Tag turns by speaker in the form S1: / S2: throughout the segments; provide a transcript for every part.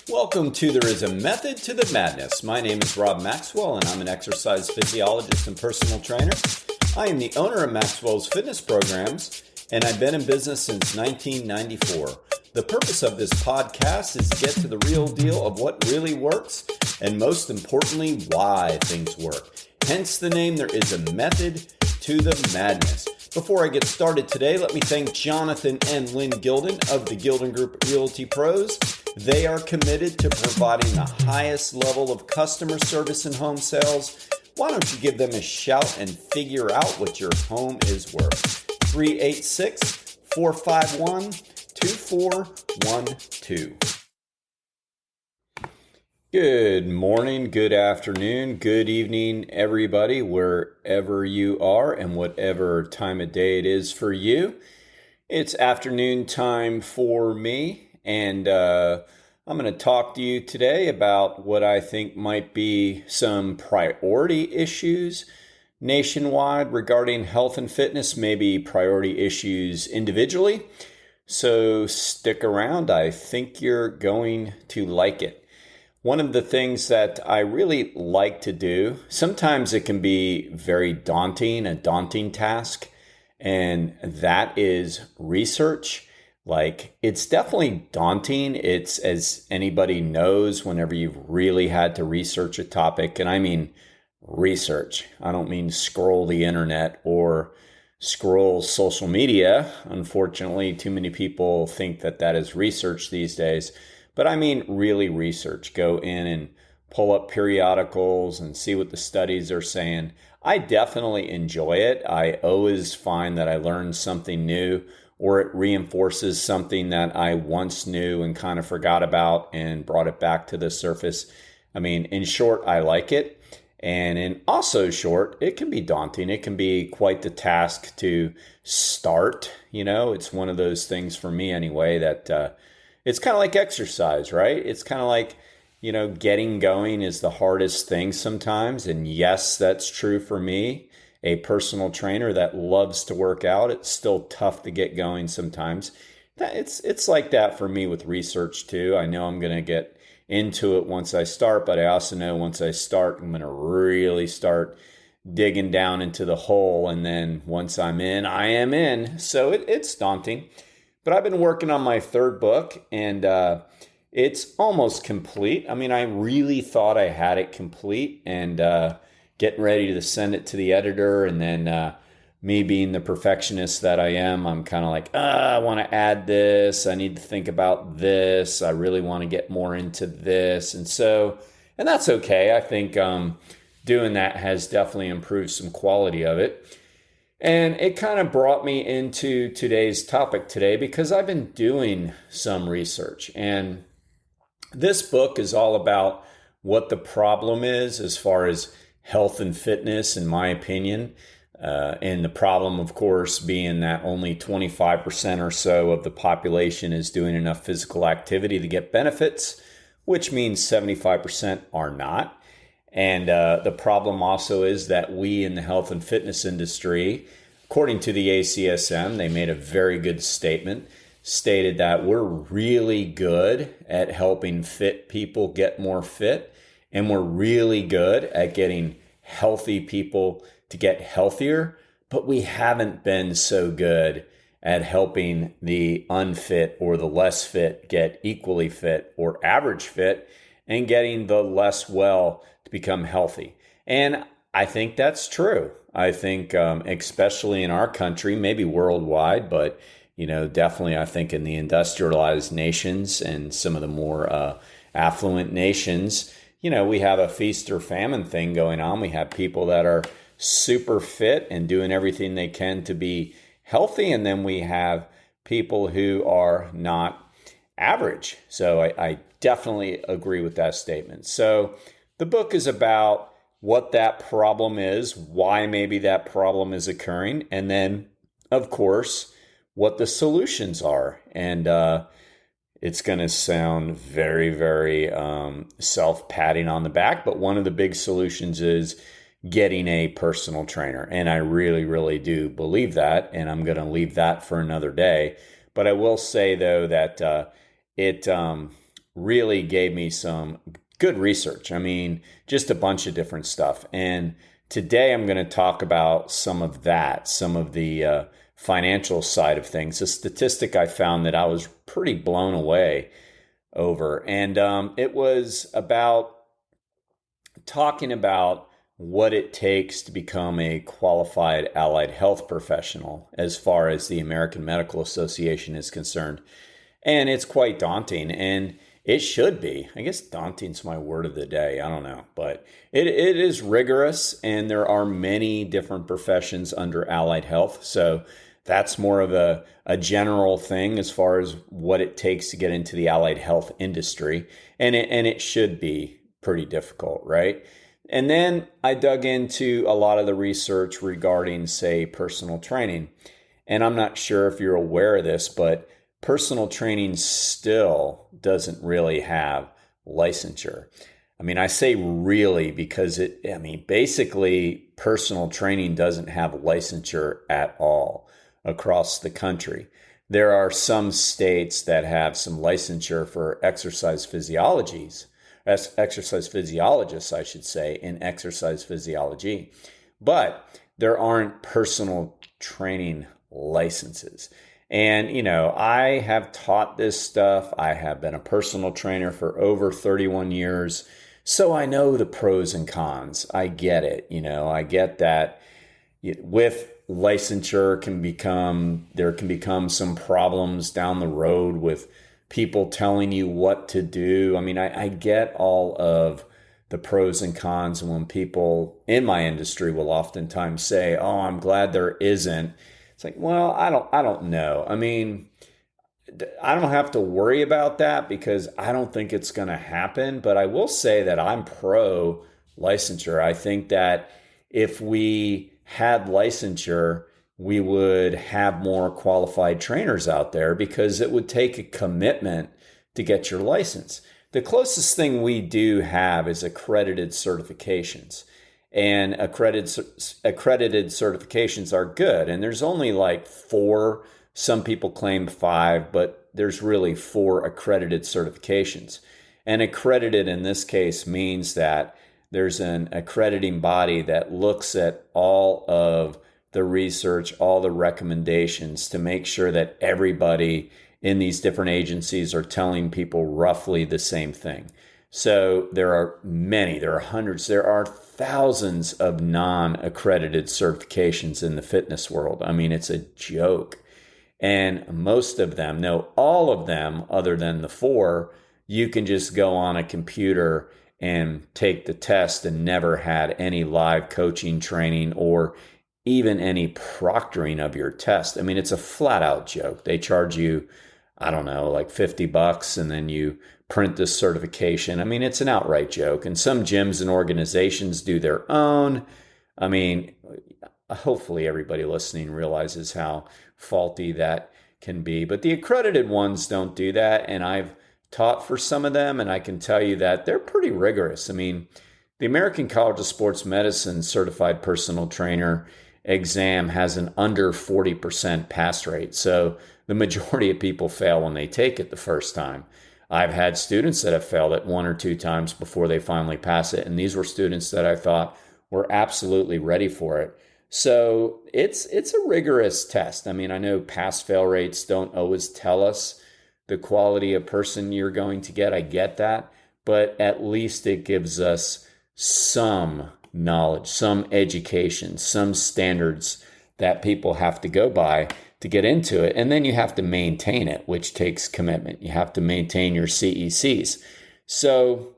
S1: Welcome to There Is a Method to the Madness. My name is Rob Maxwell, and I'm an exercise physiologist and personal trainer. I am the owner of Maxwell's fitness programs, and I've been in business since 1994. The purpose of this podcast is to get to the real deal of what really works, and most importantly, why things work. Hence the name, There Is a Method to the Madness. Before I get started today, let me thank Jonathan and Lynn Gilden of the Gilden Group Realty Pros. They are committed to providing the highest level of customer service in home sales. Why don't you give them a shout and figure out what your home is worth? 386-451-2412. Good morning, good afternoon, good evening, everybody, wherever you are and whatever time of day it is for you. It's afternoon time for me, and I'm going to talk to you today about what I think might be some priority issues nationwide regarding health and fitness, maybe priority issues individually. So stick around. I think you're going to like it. One of the things that I really like to do, sometimes it can be very daunting, a daunting task, and that is research. Like, it's definitely daunting. It's, as anybody knows, whenever you've really had to research a topic, and I mean research. I don't mean scroll the internet or scroll social media. Unfortunately, too many people think that that is research these days. But I mean really research. Go in and pull up periodicals and see what the studies are saying. I definitely enjoy it. I always find that I learn something new, or it reinforces something that I once knew and kind of forgot about and brought it back to the surface. I mean, in short, I like it. And in also short, it can be daunting. It can be quite the task to start. You know, it's one of those things for me anyway that it's kind of like exercise, right? It's kind of like, you know, getting going is the hardest thing sometimes. And yes, that's true for me, a personal trainer that loves to work out. It's still tough to get going sometimes. It's like that for me with research too. I know I'm going to get into it once I start, but I also know once I start, I'm going to really start digging down into the hole. And then once I'm in, I am in. So it's daunting. But I've been working on my third book, and it's almost complete. I mean, I really thought I had it complete, and getting ready to send it to the editor. And then me being the perfectionist that I am, I'm kind of like, I want to add this. I need to think about this. I really want to get more into this. And that's okay. I think doing that has definitely improved some quality of it. And it kind of brought me into today's topic today because I've been doing some research. And this book is all about what the problem is as far as health and fitness, in my opinion. And the problem, of course, being that only 25% or so of the population is doing enough physical activity to get benefits, which means 75% are not. And the problem also is that we in the health and fitness industry, according to the ACSM, they made a very good statement, stated that we're really good at helping fit people get more fit, and we're really good at getting healthy people to get healthier, but we haven't been so good at helping the unfit or the less fit get equally fit or average fit, and getting the less well to become healthy. And I think that's true. I think especially in our country, maybe worldwide, but definitely I think in the industrialized nations and some of the more affluent nations, we have a feast or famine thing going on. We have people that are super fit and doing everything they can to be healthy, and then we have people who are not average. So I definitely agree with that statement. So the book is about what that problem is, why maybe that problem is occurring, and then, of course, what the solutions are. And it's going to sound very, very self-patting on the back, but one of the big solutions is getting a personal trainer. And I really, really do believe that, and I'm going to leave that for another day. But I will say, though, that it really gave me some good research. I mean, just a bunch of different stuff. And today I'm going to talk about some of that, some of the financial side of things. A statistic I found that I was pretty blown away over. And it was about talking about what it takes to become a qualified allied health professional as far as the American Medical Association is concerned. And it's quite daunting, and it should be. I guess daunting's my word of the day. I don't know. But it is rigorous, and there are many different professions under allied health. So that's more of a general thing as far as what it takes to get into the allied health industry. And it should be pretty difficult, right? And then I dug into a lot of the research regarding, say, personal training. And I'm not sure if you're aware of this, but personal training still doesn't really have licensure. I mean, I say really because basically personal training doesn't have licensure at all across the country. There are some states that have some licensure for exercise physiologists, I should say, in exercise physiology, but there aren't personal training licenses. And, I have taught this stuff. I have been a personal trainer for over 31 years. So I know the pros and cons. I get it. I get that with licensure there can become some problems down the road with people telling you what to do. I mean, I get all of the pros and cons. And when people in my industry will oftentimes say, "Oh, I'm glad there isn't," it's like, well, I don't know. I mean, I don't have to worry about that because I don't think it's going to happen. But I will say that I'm pro licensure. I think that if we had licensure, we would have more qualified trainers out there because it would take a commitment to get your license. The closest thing we do have is accredited certifications. And accredited certifications are good. And there's only like 4. Some people claim 5, but there's really 4 accredited certifications. And accredited in this case means that there's an accrediting body that looks at all of the research, all the recommendations to make sure that everybody in these different agencies are telling people roughly the same thing. So there are hundreds, there are thousands of non-accredited certifications in the fitness world. I mean, it's a joke. And most of them, no, all of them, other than the 4, you can just go on a computer and take the test and never had any live coaching training or even any proctoring of your test. I mean, it's a flat out joke. They charge you, I don't know, like $50 and then you print this certification. I mean, it's an outright joke. And some gyms and organizations do their own. I mean, hopefully everybody listening realizes how faulty that can be. But the accredited ones don't do that. And I've taught for some of them, and I can tell you that they're pretty rigorous. I mean, the American College of Sports Medicine Certified Personal Trainer exam has an under 40% pass rate. So the majority of people fail when they take it the first time. I've had students that have failed it 1 or 2 times before they finally pass it. And these were students that I thought were absolutely ready for it. So it's a rigorous test. I mean, I know pass-fail rates don't always tell us the quality of person you're going to get. I get that. But at least it gives us some knowledge, some education, some standards that people have to go by to get into it. And then you have to maintain it, which takes commitment. You have to maintain your CECs. So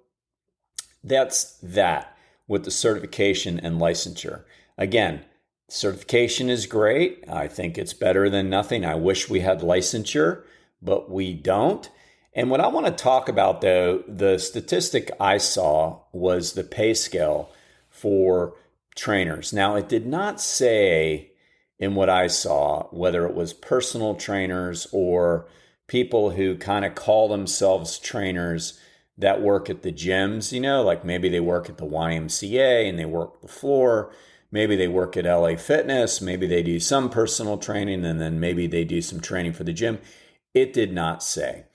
S1: that's that with the certification and licensure. Again, certification is great. I think it's better than nothing. I wish we had licensure, but we don't. And what I want to talk about, though, the statistic I saw was the pay scale for trainers. Now, it did not say in what I saw whether it was personal trainers or people who kind of call themselves trainers that work at the gyms, like maybe they work at the YMCA and they work the floor. Maybe they work at LA Fitness. Maybe they do some personal training and then maybe they do some training for the gym. It did not say.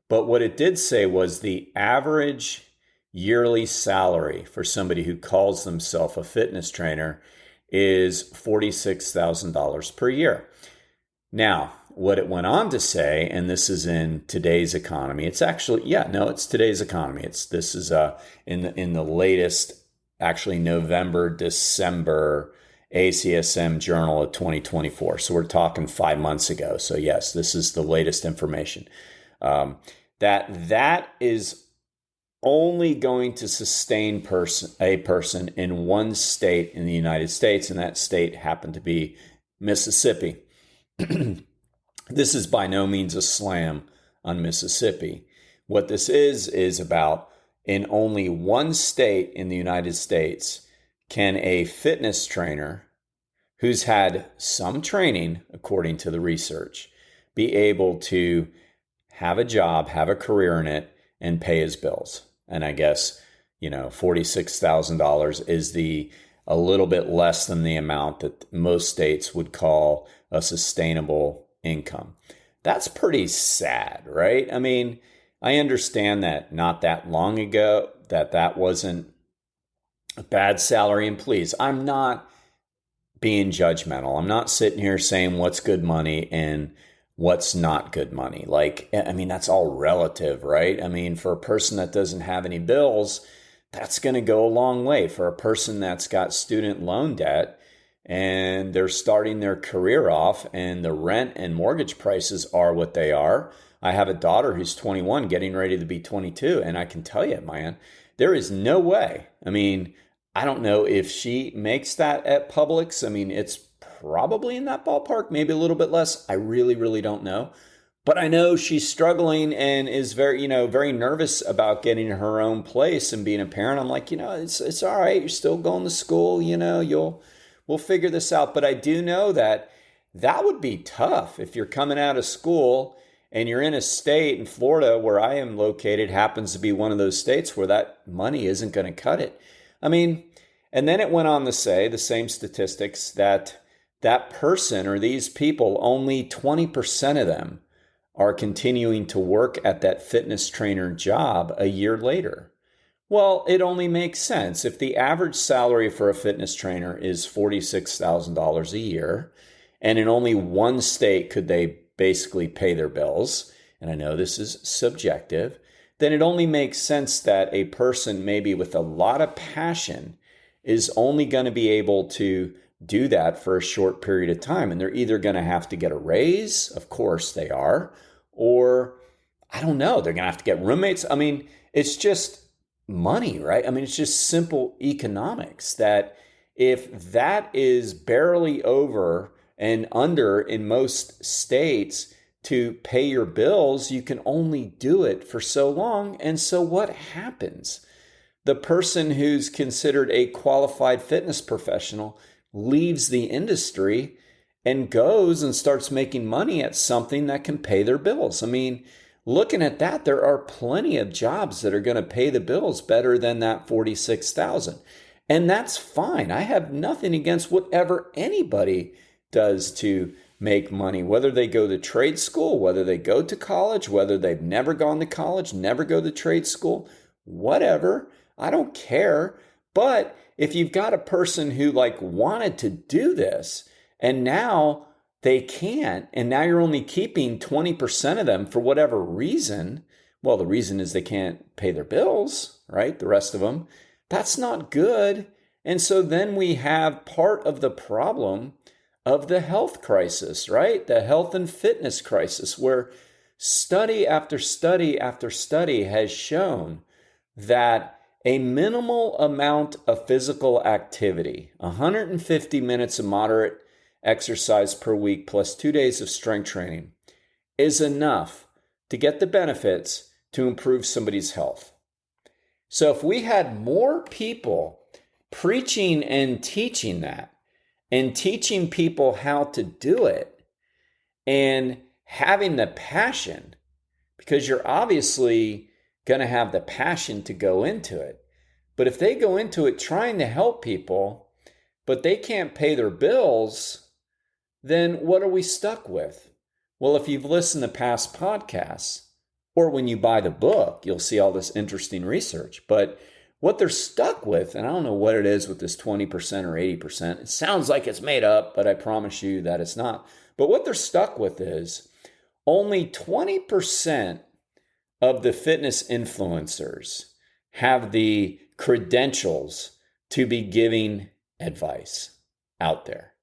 S1: But what it did say was the average yearly salary for somebody who calls themselves a fitness trainer is $46,000 per year. Now, what it went on to say, and this is in today's economy, it's actually, it's today's economy. This is in the latest, actually November, December ACSM Journal of 2024. So we're talking 5 months ago. So yes, this is the latest information. That is only going to sustain a person in one state in the United States, and that state happened to be Mississippi. This is by no means a slam on Mississippi. What this is about in only one state in the United States can a fitness trainer who's had some training, according to the research, be able to have a job, have a career in it, and pay his bills. And I guess, $46,000 is a little bit less than the amount that most states would call a sustainable income. That's pretty sad, right? I mean, I understand that not that long ago that wasn't a bad salary. And please, I'm not being judgmental. I'm not sitting here saying what's good money and what's not good money. That's all relative, right? I mean, for a person that doesn't have any bills, that's going to go a long way. For a person that's got student loan debt and they're starting their career off and the rent and mortgage prices are what they are. I have a daughter who's 21 getting ready to be 22. And I can tell you, man, there is no way. I mean, I don't know if she makes that at Publix. I mean, it's probably in that ballpark, maybe a little bit less. I really, really don't know. But I know she's struggling and is very, very nervous about getting her own place and being a parent. I'm like, it's all right. You're still going to school, we'll figure this out. But I do know that would be tough if you're coming out of school and you're in a state in Florida where I am located, happens to be one of those states where that money isn't going to cut it. I mean, and then it went on to say the same statistics that person or these people, only 20% of them are continuing to work at that fitness trainer job a year later. Well, it only makes sense. If the average salary for a fitness trainer is $46,000 a year, and in only one state could they basically pay their bills, and I know this is subjective, then it only makes sense that a person maybe with a lot of passion is only going to be able to do that for a short period of time. And they're either going to have to get a raise, of course they are, or I don't know, they're going to have to get roommates. I mean, it's just money, right? I mean, it's just simple economics that if that is barely over and under in most states to pay your bills, you can only do it for so long. And so what happens? The person who's considered a qualified fitness professional leaves the industry and goes and starts making money at something that can pay their bills. I mean, looking at that, there are plenty of jobs that are going to pay the bills better than that 46,000. And that's fine. I have nothing against whatever anybody does to make money, whether they go to trade school, whether they go to college, whether they've never gone to college, never go to trade school, whatever. I don't care. But if you've got a person who wanted to do this and now they can't, and now you're only keeping 20% of them for whatever reason, well, the reason is they can't pay their bills, right? The rest of them, that's not good. And so then we have part of the problem of the health crisis, right? The health and fitness crisis, where study after study after study has shown that a minimal amount of physical activity, 150 minutes of moderate exercise per week plus 2 days of strength training, is enough to get the benefits to improve somebody's health. So if we had more people preaching and teaching that, and teaching people how to do it, and having the passion, because you're obviously going to have the passion to go into it. But if they go into it trying to help people, but they can't pay their bills, then what are we stuck with? Well, if you've listened to past podcasts, Or when you buy the book, you'll see all this interesting research. But what they're stuck with, and I don't know what it is with this 20% or 80%, it sounds like it's made up, but I promise you that it's not. But what they're stuck with is only 20% of the fitness influencers have the credentials to be giving advice out there.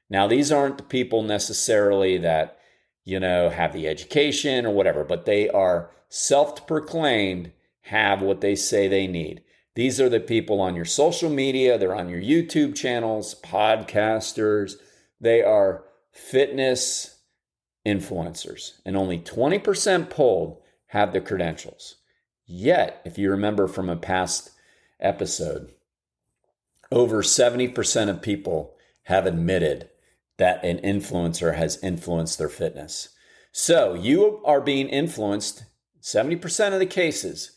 S1: Now, these aren't the people necessarily that, have the education or whatever, but they are self-proclaimed, have what they say they need. These are the people on your social media, they're on your YouTube channels, podcasters, they are fitness influencers, and only 20% polled have the credentials. Yet, if you remember from a past episode, over 70% of people have admitted that an influencer has influenced their fitness. So you are being influenced 70% of the cases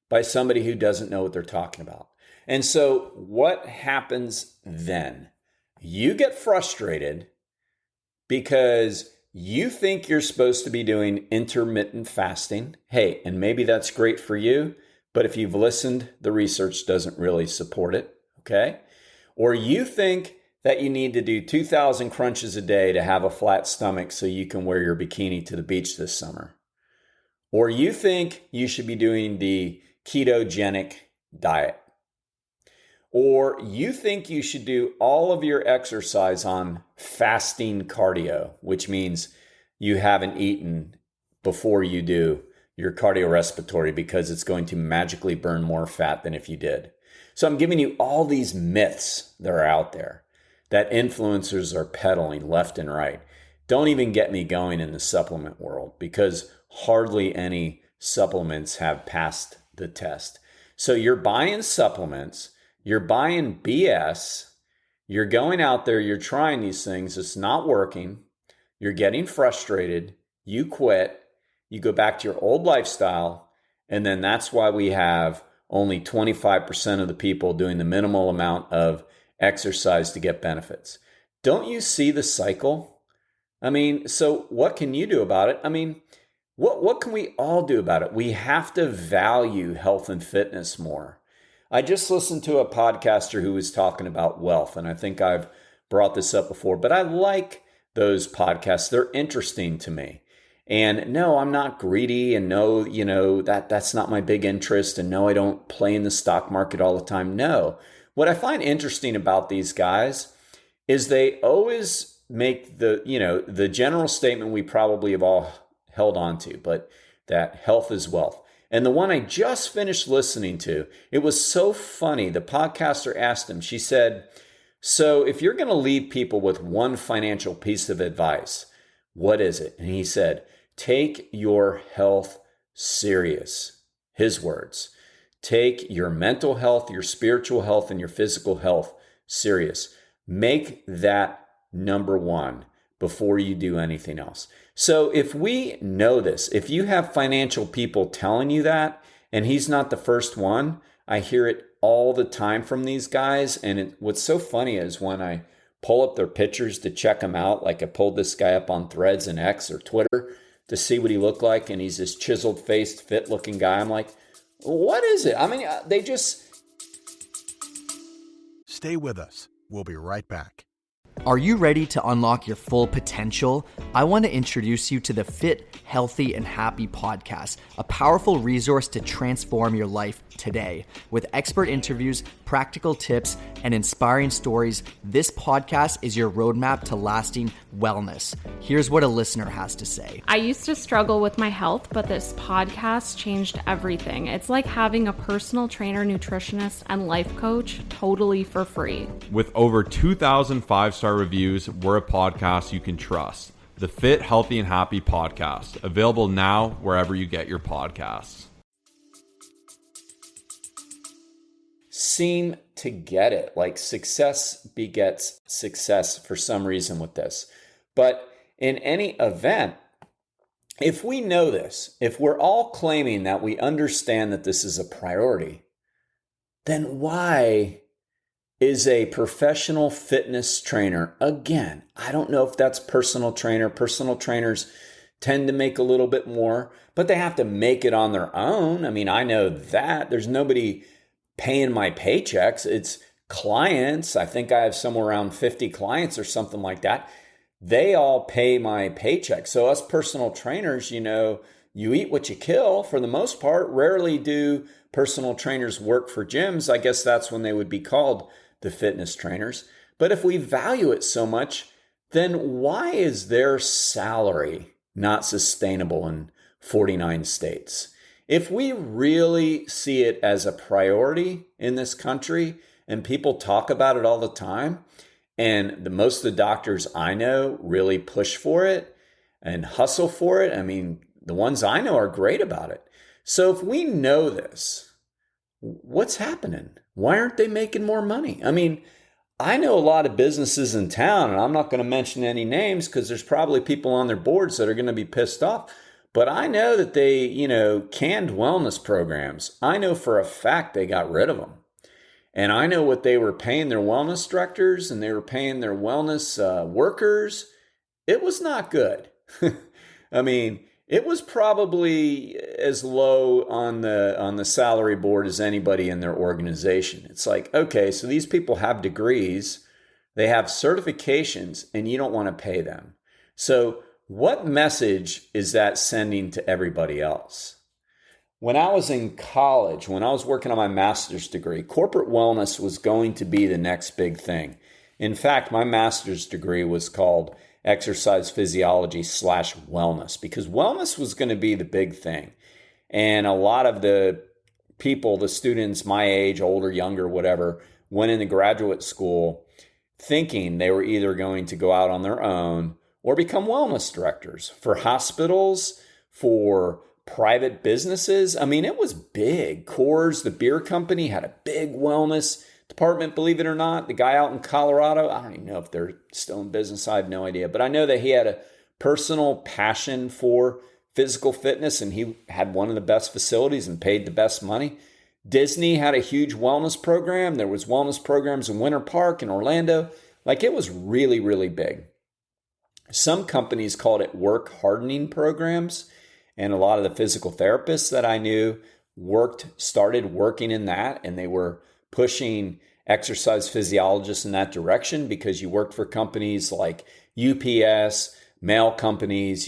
S1: by somebody who doesn't know what they're talking about. And so what happens then? You get frustrated because you think you're supposed to be doing intermittent fasting. Hey, and maybe that's great for you, but if you've listened, the research doesn't really support it, okay? Or you think that you need to do 2,000 crunches a day to have a flat stomach so you can wear your bikini to the beach this summer. Or you think you should be doing the ketogenic diet. Or you think you should do all of your exercise on fasting cardio, which means you haven't eaten before you do your cardiorespiratory because it's going to magically burn more fat than if you did. So I'm giving you all these myths that are out there that influencers are peddling left and right. Don't even get me going in the supplement world because hardly any supplements have passed the test. So you're buying supplements, you're buying BS, you're going out there, you're trying these things, it's not working, you're getting frustrated, you quit, you go back to your old lifestyle, and then that's why we have only 25% of the people doing the minimal amount of exercise to get benefits. Don't you see the cycle? So what can you do about it? What can we all do about it? We have to value health and fitness more. I just listened to a podcaster who was talking about wealth, and I think I've brought this up before, but I like those podcasts. They're interesting to me. And no, I'm not greedy, and no, that's not my big interest, and no, I don't play in the stock market all the time. No. What I find interesting about these guys is they always make the general statement we probably have all held on to, but that health is wealth. And the one I just finished listening to, it was so funny. The podcaster asked him, she said, so if you're going to leave people with one financial piece of advice, what is it? And he said, take your health serious. His words. Take your mental health, your spiritual health, and your physical health serious. Make that number one before you do anything else. So if we know this, if you have financial people telling you that, and he's not the first one, I hear it all the time from these guys. And what's so funny is when I pull up their pictures to check them out, like I pulled this guy up on Threads and X or Twitter to see what he looked like, and he's this chiseled-faced, fit-looking guy. I'm like, what is it? They just...
S2: Stay with us. We'll be right back.
S3: Are you ready to unlock your full potential? I want to introduce you to the Fit, Healthy, and Happy podcast, a powerful resource to transform your life today. With expert interviews, practical tips, and inspiring stories, this podcast is your roadmap to lasting wellness. Here's what a listener has to say.
S4: I used to struggle with my health, but this podcast changed everything. It's like having a personal trainer, nutritionist, and life coach totally for free.
S5: With over 2,000 five-star reviews, we're a podcast you can trust. The Fit, Healthy, and Happy podcast, available now wherever you get your podcasts.
S1: Seem to get it. Like success begets success for some reason with this. But in any event, if we know this, if we're all claiming that we understand that this is a priority, then why is a professional fitness trainer, again, I don't know if that's personal trainer. Personal trainers tend to make a little bit more, but they have to make it on their own. I mean, I know that there's nobody paying my paychecks. It's clients. I think I have somewhere around 50 clients or something like that. They all pay my paycheck. So us personal trainers, you eat what you kill for the most part. Rarely do personal trainers work for gyms. I guess that's when they would be called the fitness trainers. But if we value it so much, then why is their salary not sustainable in 49 states? If we really see it as a priority in this country and people talk about it all the time, and most of the doctors I know really push for it and hustle for it. I mean, the ones I know are great about it. So if we know this, what's happening? Why aren't they making more money? I mean, I know a lot of businesses in town, and I'm not going to mention any names because there's probably people on their boards that are going to be pissed off. But I know that they, canned wellness programs. I know for a fact they got rid of them. And I know what they were paying their wellness directors and they were paying their wellness workers. It was not good. I mean, it was probably as low on the salary board as anybody in their organization. It's like, okay, so these people have degrees, they have certifications, and you don't want to pay them. So what message is that sending to everybody else? When I was in college, when I was working on my master's degree, corporate wellness was going to be the next big thing. In fact, my master's degree was called exercise physiology / wellness because wellness was going to be the big thing. And a lot of the people, the students my age, older, younger, whatever, went into graduate school thinking they were either going to go out on their own or become wellness directors for hospitals, for private businesses. I mean, it was big. Coors, the beer company, had a big wellness department, believe it or not. The guy out in Colorado, I don't even know if they're still in business. I have no idea. But I know that he had a personal passion for physical fitness, and he had one of the best facilities and paid the best money. Disney had a huge wellness program. There was wellness programs in Winter Park in Orlando. Like, it was really, really big. Some companies called it work hardening programs. And a lot of the physical therapists that I knew started working in that, and they were pushing exercise physiologists in that direction because you worked for companies like UPS, mail companies,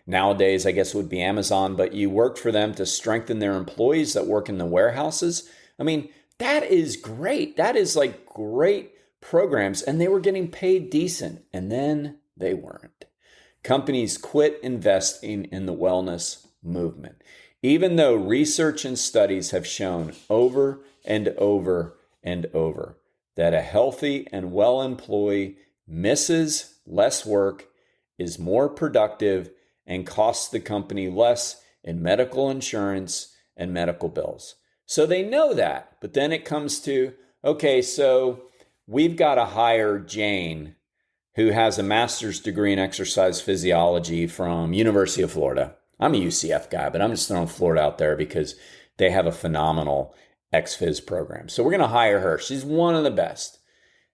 S1: nowadays I guess it would be Amazon, but you worked for them to strengthen their employees that work in the warehouses. I mean, that is great. That is like great programs, and they were getting paid decent, and then they weren't. Companies quit investing in the wellness movement, even though research and studies have shown over and over and over that a healthy and well employee misses less work, is more productive, and costs the company less in medical insurance and medical bills. So they know that, but then it comes to, okay, so we've got to hire Jane, who has a master's degree in exercise physiology from University of Florida. I'm a UCF guy, but I'm just throwing Florida out there because they have a phenomenal ex-phys program. So we're going to hire her. She's one of the best.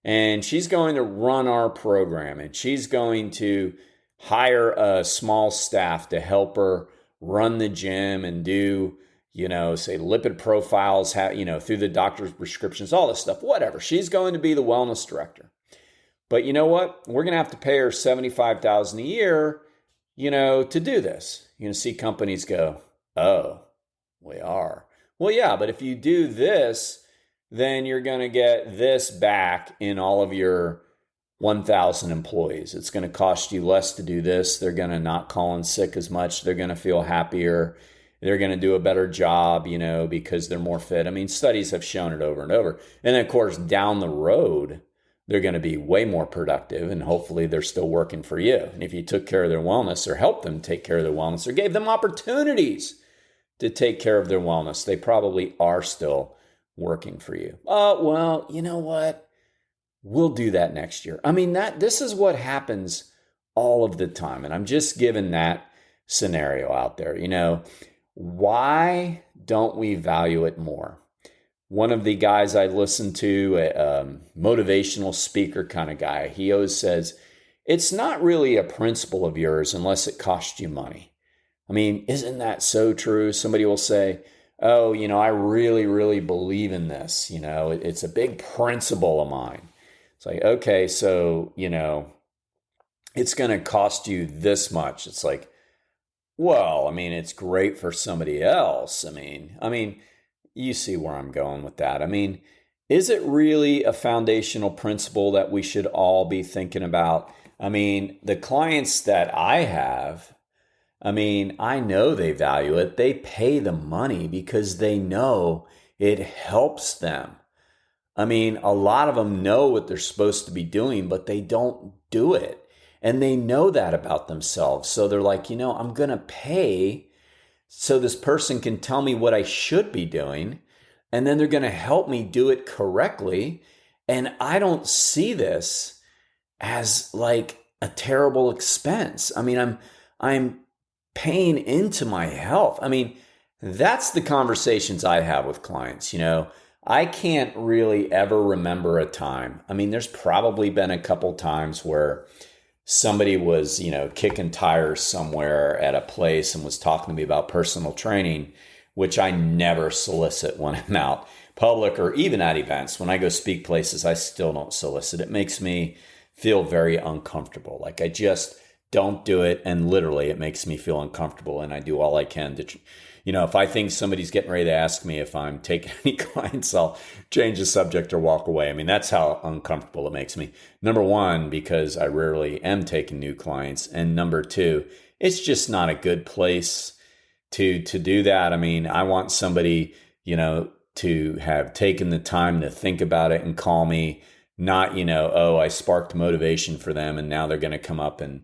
S1: And she's going to run our program, and she's going to hire a small staff to help her run the gym and do, say lipid profiles, through the doctor's prescriptions, all this stuff, whatever. She's going to be the wellness director. But you know what? We're going to have to pay her $75,000 a year, to do this. You're going to see companies go, oh, we are. Well, yeah, but if you do this, then you're going to get this back in all of your 1,000 employees. It's going to cost you less to do this. They're going to not call in sick as much. They're going to feel happier. They're going to do a better job, because they're more fit. I mean, studies have shown it over and over. And then, of course, down the road, they're going to be way more productive, and hopefully they're still working for you. And if you took care of their wellness or helped them take care of their wellness or gave them opportunities to take care of their wellness, they probably are still working for you. Oh, well, you know what? We'll do that next year. I mean, this is what happens all of the time. And I'm just giving that scenario out there. Why don't we value it more? One of the guys I listen to, a motivational speaker kind of guy, he always says, it's not really a principle of yours unless it costs you money. I mean, isn't that so true? Somebody will say, oh, I really, really believe in this. It's a big principle of mine. It's like, okay, so, it's going to cost you this much. It's like, well, I mean, it's great for somebody else. I mean, you see where I'm going with that. I mean, is it really a foundational principle that we should all be thinking about? I mean, the clients that I have, I know they value it. They pay the money because they know it helps them. A lot of them know what they're supposed to be doing, but they don't do it. And they know that about themselves. So they're like, I'm going to pay so this person can tell me what I should be doing. And then they're going to help me do it correctly. And I don't see this as like a terrible expense. I'm paying into my health. That's the conversations I have with clients. I can't really ever remember a time. There's probably been a couple times where somebody was, kicking tires somewhere at a place and was talking to me about personal training, which I never solicit when I'm out public or even at events. When I go speak places, I still don't solicit. It makes me feel very uncomfortable. Like I just don't do it. And literally it makes me feel uncomfortable. And I do all I can to, if I think somebody's getting ready to ask me if I'm taking any clients, I'll change the subject or walk away. That's how uncomfortable it makes me. Number one, because I rarely am taking new clients. And number two, it's just not a good place to do that. I want somebody, to have taken the time to think about it and call me, not, I sparked motivation for them and now they're going to come up and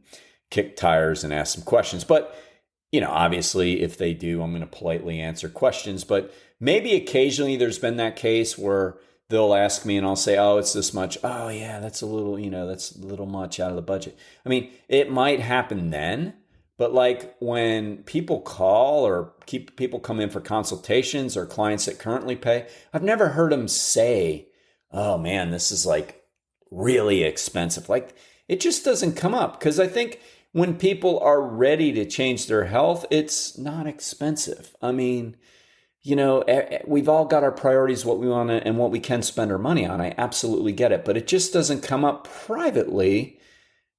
S1: kick tires and ask some questions. But obviously, if they do, I'm going to politely answer questions. But maybe occasionally there's been that case where they'll ask me and I'll say, oh, it's this much. Oh, yeah, that's a little, that's a little much out of the budget. It might happen then. But like when people call or people come in for consultations or clients that currently pay, I've never heard them say, oh, man, this is like really expensive. Like it just doesn't come up because I think when people are ready to change their health, it's not expensive. We've all got our priorities, what we want to, and what we can spend our money on. I absolutely get it, but it just doesn't come up privately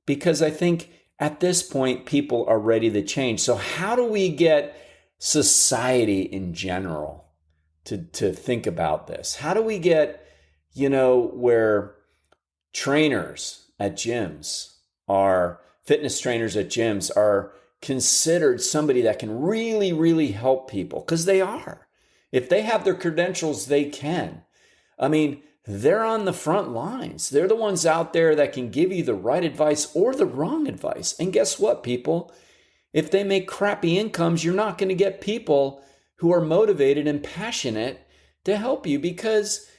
S1: because I think at this point, people are ready to change. So how do we get society in general to think about this? How do we get, where trainers at gyms are fitness trainers at gyms are considered somebody that can really, really help people because they are. If they have their credentials, they can. They're on the front lines. They're the ones out there that can give you the right advice or the wrong advice. And guess what, people? If they make crappy incomes, you're not going to get people who are motivated and passionate to help you because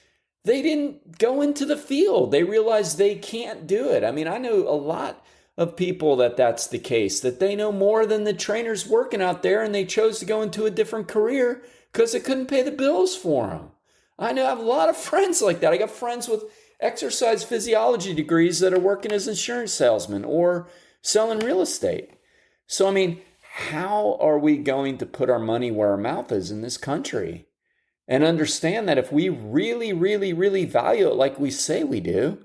S1: they didn't go into the field. They realize they can't do it. I know a lot of people that's the case, that they know more than the trainers working out there and they chose to go into a different career because they couldn't pay the bills for them. I have a lot of friends like that. I got friends with exercise physiology degrees that are working as insurance salesmen or selling real estate. So, how are we going to put our money where our mouth is in this country and understand that if we really, really, really value it like we say we do,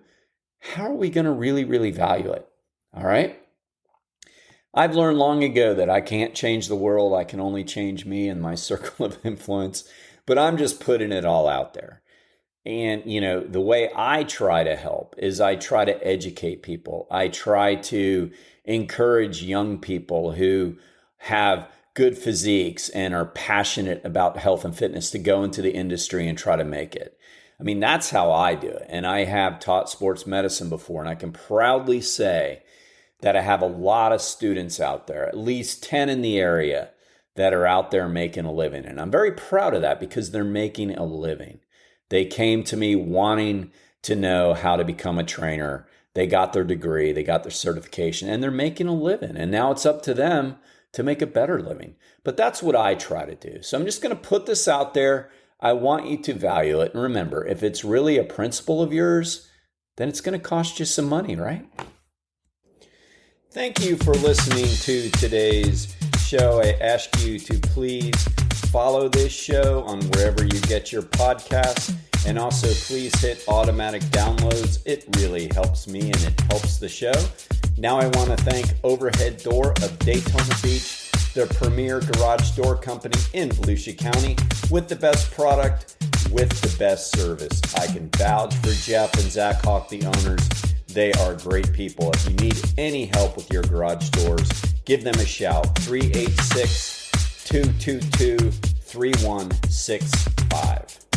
S1: how are we going to really, really value it? All right. I've learned long ago that I can't change the world. I can only change me and my circle of influence, but I'm just putting it all out there. And, the way I try to help is I try to educate people. I try to encourage young people who have good physiques and are passionate about health and fitness to go into the industry and try to make it. That's how I do it. And I have taught sports medicine before, and I can proudly say that I have a lot of students out there, at least 10 in the area, that are out there making a living. And I'm very proud of that because they're making a living. They came to me wanting to know how to become a trainer. They got their degree, they got their certification, and they're making a living. And now it's up to them to make a better living. But that's what I try to do. So I'm just going to put this out there. I want you to value it. And remember, if it's really a principle of yours, then it's going to cost you some money, right? Thank you for listening to today's show. I ask you to please follow this show on wherever you get your podcasts, and also please hit automatic downloads. It really helps me and it helps the show. Now I want to thank Overhead Door of Daytona Beach, the premier garage door company in Volusia County, with the best product, with the best service. I can vouch for Jeff and Zach Hawk, the owners. They are great people. If you need any help with your garage doors, give them a shout. 386-222-3165.